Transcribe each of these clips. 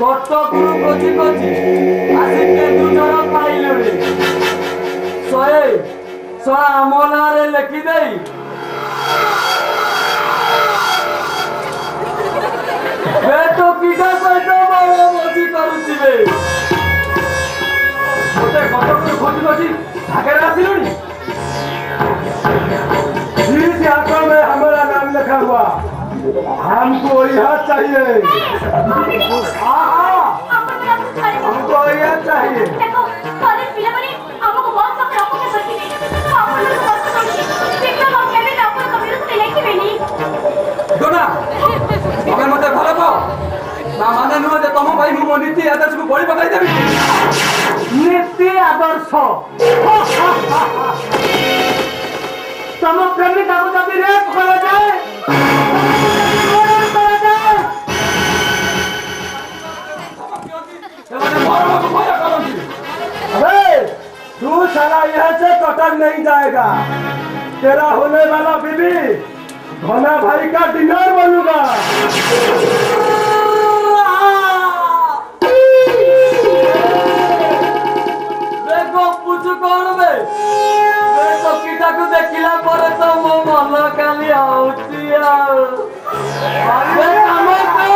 कटक खोजी खोजी आसिके दुजन पाइलुरे सोना मोनारे लिखी दे तो किटा सहित मजी करुचिबे मोटे कटक खोजी खोजी भागे आसिलुनी इस आंकड़ों में हमारा नाम लिखा हुआ हमको यह चाहिए हमको यह चाहिए मत भल पाओ माने नुह तुम भाई मो नीति आदर्श को बड़ी पकड़ देवी नीति आदर्श तुम प्रेमिका को जब रेप करा जाए अबे तू साला यहाँ से कटक नहीं जाएगा तेरा होने वाला बीबी घना भाई का डिनर बनूंगा देखो पूछ कौन बे देखो किटा को देखिला पर तो मो मन खाली आउची अरे काम को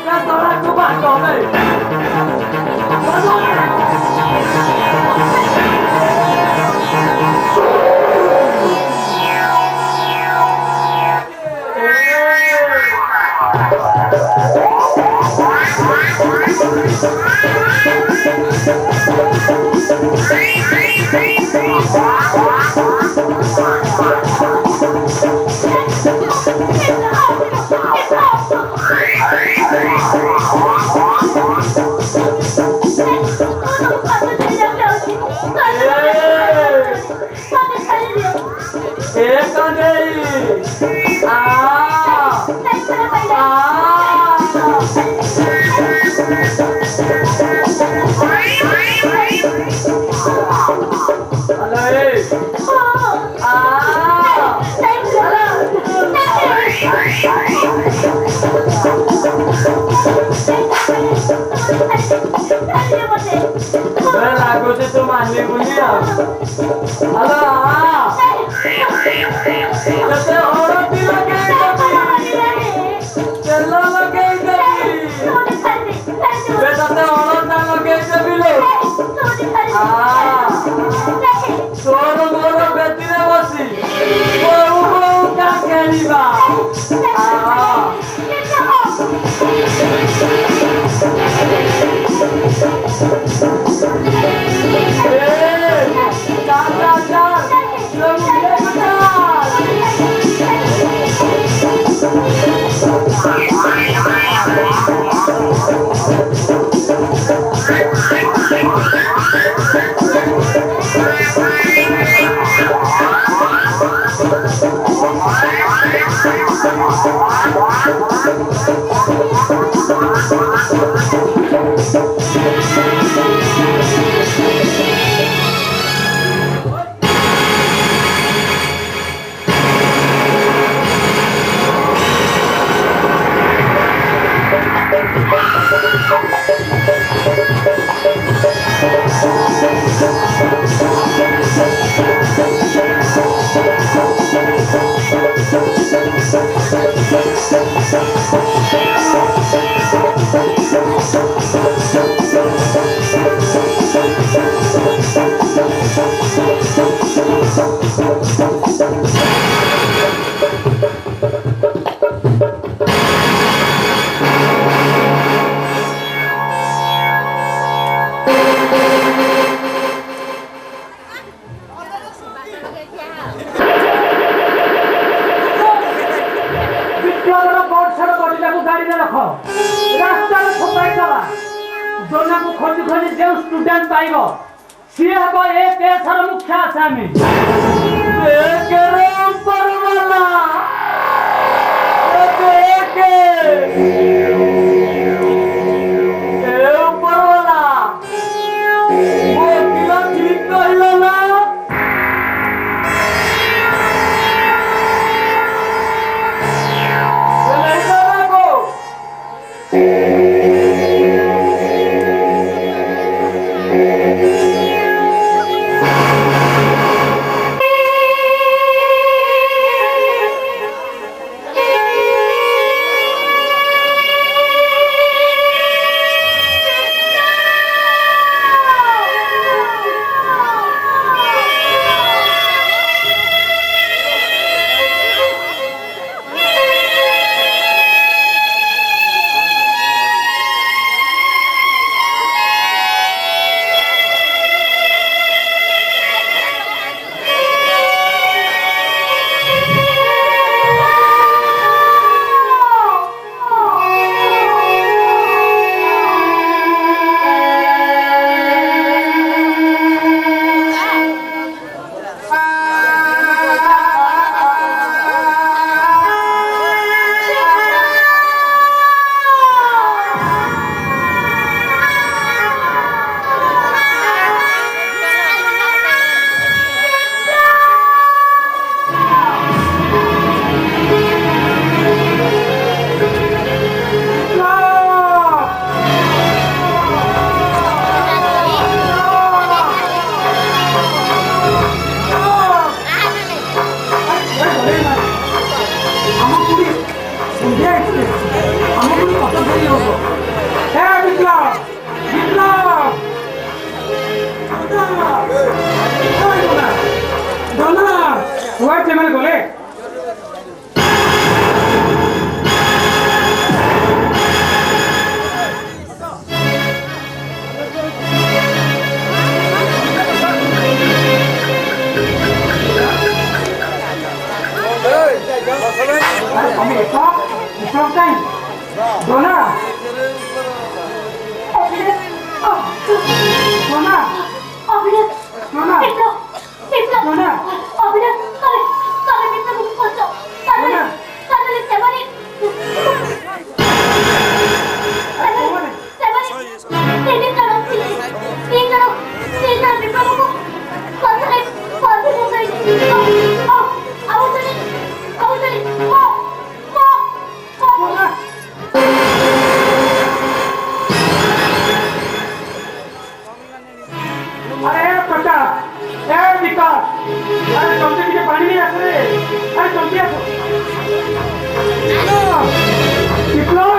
ना तोरा को बात होले तो मानने बोली हेलो जैसे औरत भी लगे चलो लगे बेटा ते औरत ना लगे भी लो तोर मोर बेटी रे बसी बहु बहु का खेलिबा स्टूडेंट पाइब सी हम एक मुख्य आसामी আমি এটা বিপ্লব চাই ডোনা ডোনা অভিনাশ ডোনা বিপ্লব বিপ্লব ডোনা অভিনাশ তবে তবে বিপ্লব করছো তাহলে ডোনা তাহলে সেবানি সেবানি তিন জন বিপ্লবକୁ কথাରେ কথা বলতে আউতলি ডোনা अरे प्रकाश ए विकास अरे जल्दी टिके पानी नहीं आस रे अरे जल्दी आस विप्लव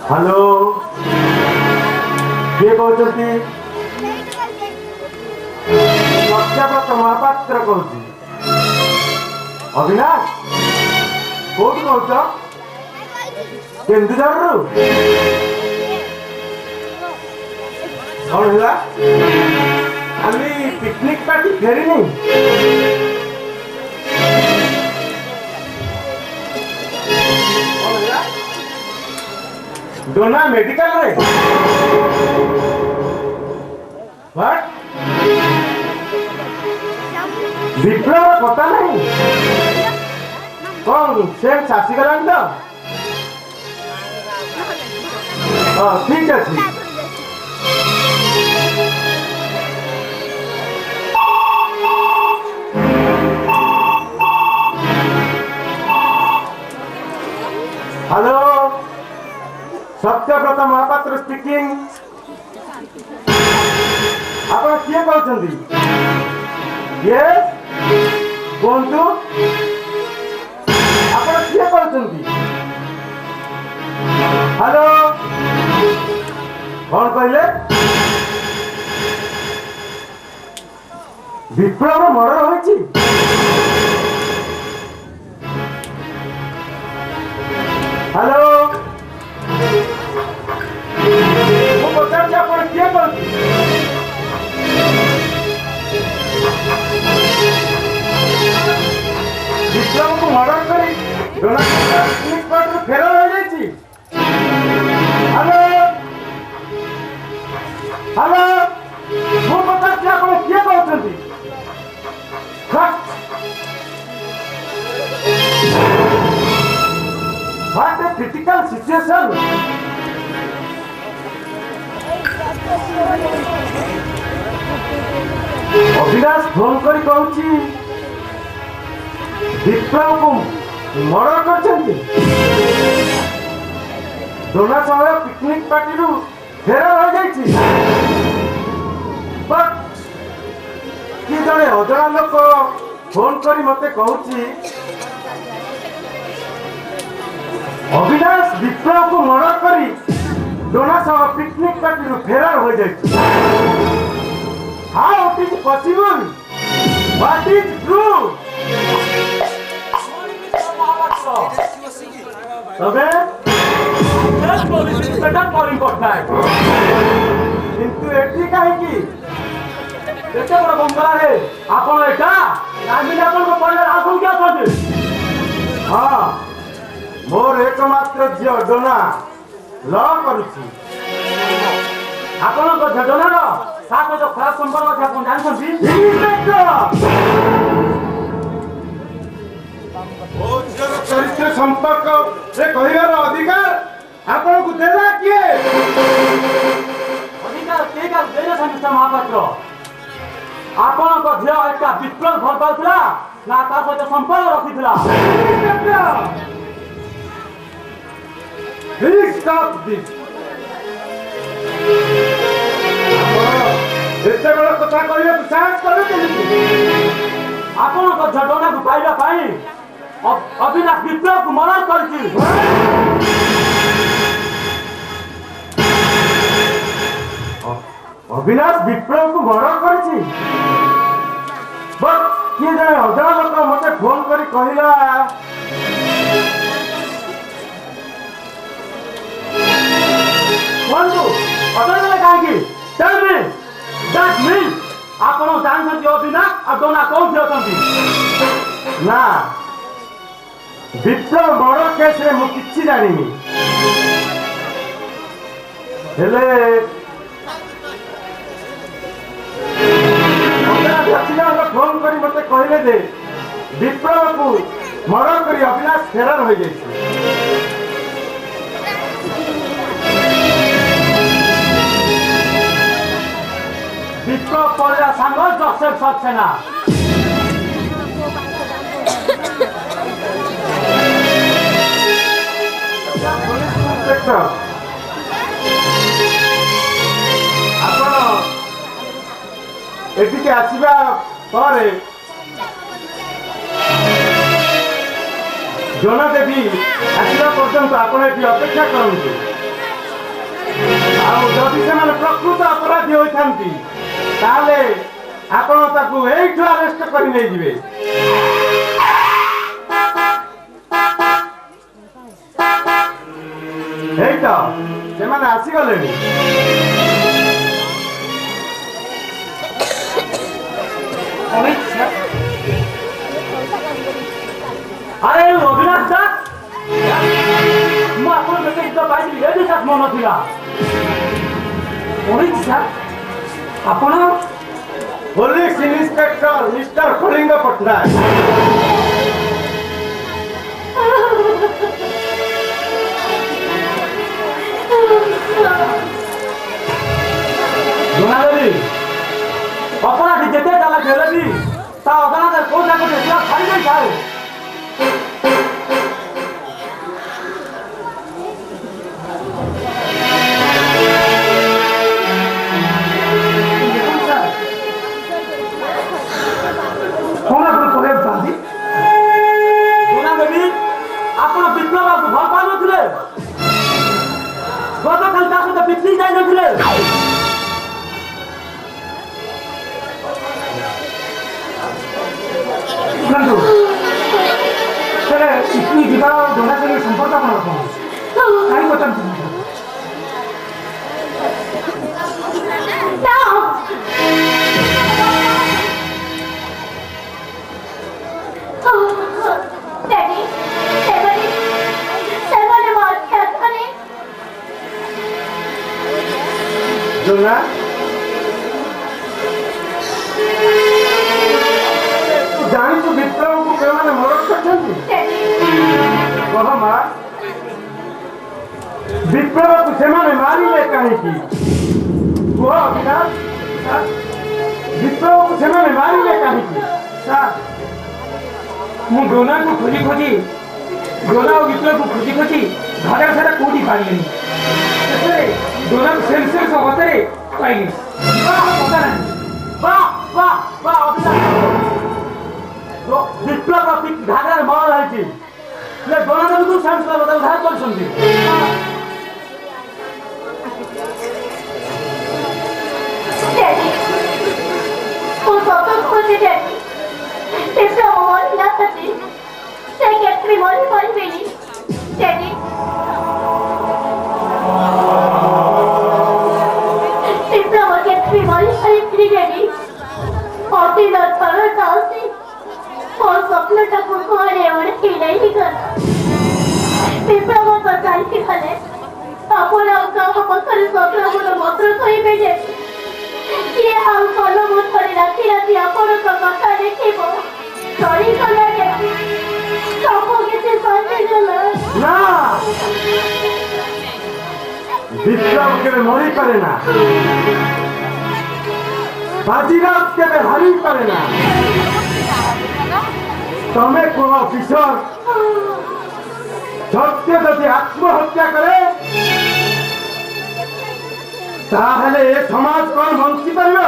हेलो किए कहते लक्ष्यव्रत महापात्र कौच अविनाश कौट कौच केन्दुझर कौन है खाली पिकनिक पार्टी फेरी डोना मेडिकल रे व्हाट विप्लव पता नहीं कौन से चासी गलान तो ठीक अच्छे हेलो सत्यव्रत महापात्र स्पीकिंग आप किए कहते ये कहतु आप किए कहते हेलो कौन कहले विप्लव मर्डर होइछि हेलो वो पचास आप किए विप्लव को मर्डर करी फेर हो जाइए हेलो हेलो वो पचास आप किए कहते What a critical situation! Avinash phone करी कहूची विप्लव को मर्डर करछन्ती डोना सह पिकनिक पार्टी रु फेरार हो जाइछि बट कि जड़े अजଣା लोक फोन करी मते कहूची अविनाश विप्लव को मर्डर करी डोना सह पिकनिक पार्टी रु फेरार हो जाइछि How it is possible? What is true? तबे पुलिस इंस्पेक्टर कॉलिंग करता है किंतु एटी काहे की एते बड़ बंगला रे आपण एटा नामी आपण को पड़ले आसुन क्या करते हां मोर एकमात्र झियो डोना ल करूची आपण को डोना रो साथ में जो खराब संपर्क था कौन जान समझी ओ चरित्र संपर्क रे कहिबार अधिकार आपण को देला किए अधिकार के का देला संस्था महापात्र आपण को झियो एकटा विप्लव भर पाउतला ना ता सहित संपर्क रखितला प्लीज स्टॉप दिस एते बड़ कथा कहले साहस करे केली ଆପଣଙ୍କ ଝଟଣାକୁ ପାଇବା ପାଇଁ ଅବିନାଶ ବିପ୍ଳବକୁ ମନା କରିଛି। अविनाश विप्लव को मर्डर करिछि बट किए जने अजଣା लोक मते फोन करी कहिला ବନ୍ଧୁ ଅଜଣା କାହିଁକି tell me that means ଆପଣ ଜାଣିଛନ୍ତି ଅବିନାଶ ଆଉ ଡୋନା କୋଉଠି ଅଛନ୍ତି? ना विप्लव मर्डर केस रे मु किछि जानिनी हेले फोन करी मते कहले जे विप्लव को मर्डर करी अविनाश फेरार हो जाइछि विप्लव पड़िया सांग जोसेफ सक्सेना ଆପଣ ଏଠିକି ଆସିବା ପରେ ଜଣା ଦେବୀ ଆସିବା ପର୍ଯ୍ୟନ୍ତ ଆପଣ ଏଠି ଅପେକ୍ଷା କରନ୍ତୁ ଆଉ ଯଦି ସେମାନେ ପ୍ରକୃତ ଅପରାଧୀ ହୋଇଥାନ୍ତି ତାହେଲେ ଆପଣ ତାକୁ ଏଇଠୁ ଆରେଷ୍ଟ କରି ନେଇଯିବେ। ଏଇ ତ ସେମାନେ ଆସିଗଲେଣି। अरे अविनाश दास ମୁଁ ଆପଣଙ୍କ କେତେ ଗୀତ ପାଇଥିଲି ଏ ବିଶ୍ୱାସ ମନ ଥିଲା ଆପଣ police inspector mister Kaling Pattanaik ଜଣାଦେବି ଅପରାଧୀ ଯେତେ ଚାଲାକ ହେଲେ ବି ତା ଅଦାଲତରେ କୋଉ ନା କୋଉ ଛାଡ଼ି ଦେଇଥାଏ। କଣ ଆପଣ କହିବାକୁ ଚାହାନ୍ତି? ଜଣାଦେବି ଆପଣ ବିପ୍ଳବକୁ ଭଲ ପାଉନଥିଲେ ଗତକାଲି ତା ସହିତ ପିକନିକ୍ ଯାଇନଥିଲେ। पिकनिक ଯିବା ଡୋନା ସହିତ ସମ୍ପର୍କ ଆପଣଙ୍କର କଣ? କାହିଁ ପଚାରୁଛନ୍ତି? जोना जानी तू विप्लव को केवल मरद करछंती कह मां विप्लव को सेमाने मारिले काहे की वो अविनाश विप्लव को सेमाने मारिले काहे की सर ମୁଁ ଡୋନାକୁ ଖୋଜି ଖୋଜି ଡୋନା ଓ ବିପ୍ଳବକୁ ଖୋଜି ଖୋଜି ଘରେ ସାରା କୋଉଠି ପାଇଲିନି ଶେଷରେ ଡୋନାକୁ ସେନ୍ସେସ୍ ଅବସ୍ଥାରେ ପାଇଲି। ବିପ୍ଳବ ଘାଗରାରେ ମଳ ରହିଛି ହେଲେ ଡୋନା ଦେବୀକୁ ସେନ୍ସ ଉଦ୍ଧାର କରିଛନ୍ତି। विप्लव के मरी करे ना बाजीराव के हारी करे ना तमे को ऑफिसर सत्य यदि आत्महत्या करे ताहले ए समाज कौन बंची पारिबो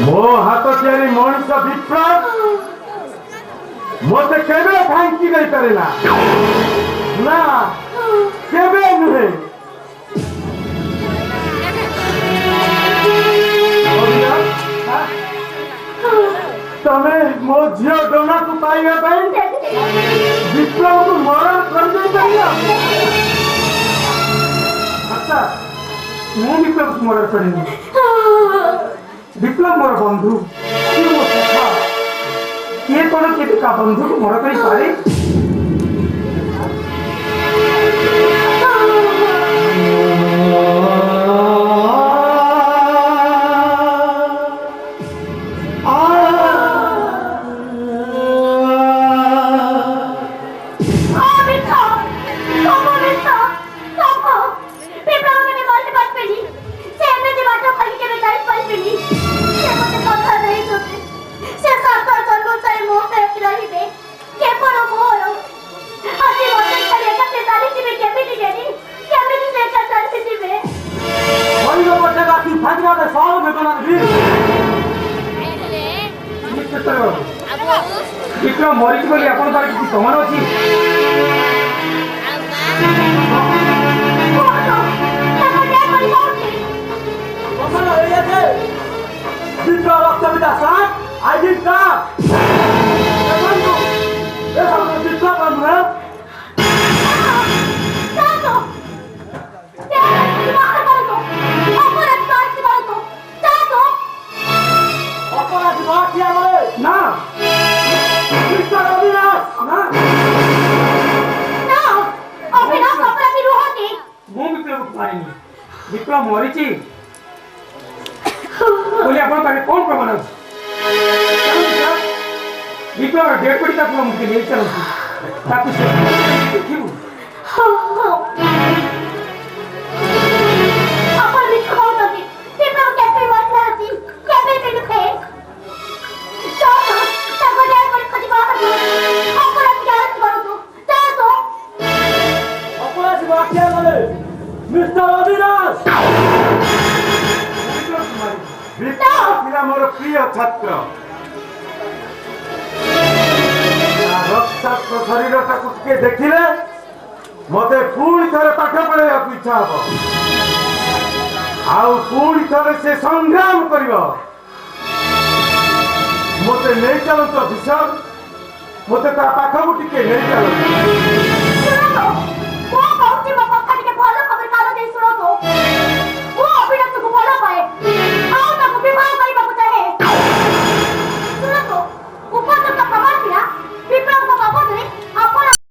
मो हाथ तियारी मनुष्य विप्लव मते केबे फांकी नहीं पारेला ना केबे नुहे तमे मो झियो डोना को पाइबा पई विप्लव को मरण कर दे पाइया अच्छा मैं विप्लव को मरण करेंगे विप्लव मोर बंधु ये मो सखा ये कोन के का बंधु को मरण करी पारे विक्रम मरी बोली आपण पार किसी प्रमाण अछि विक्रम रक्त पिता साथ आई डिड का विक्रम बंधु ना विक्रम अविनाश ना अविनाश अपराधी रुहती मु विक्रम पाइनी विक्रम मरीची बोले आपण पाखे कौन प्रमाण अछि विक्रम डेड बॉडी का प्रमाण के लिए चलो ताकि देखिबू अपन विक्रम होती विक्रम कैसे मरना थी कैसे भी दुखे चलो तब जाए पर खजी बात करो अपराध जांच करो तो अपराध वाक्य बोले मिस्टर अविनाश विक्रम मोर प्रिय छात्र रक्ताक्त शरीर टाकू टिके देखिले मते पुणी थरे पाठ पढ़ाइबा इच्छा हबो आउ पुणी थरे से संग्राम करिवो मते नहीं चलत विशाल मते ता पाखबु टिके नहीं चलत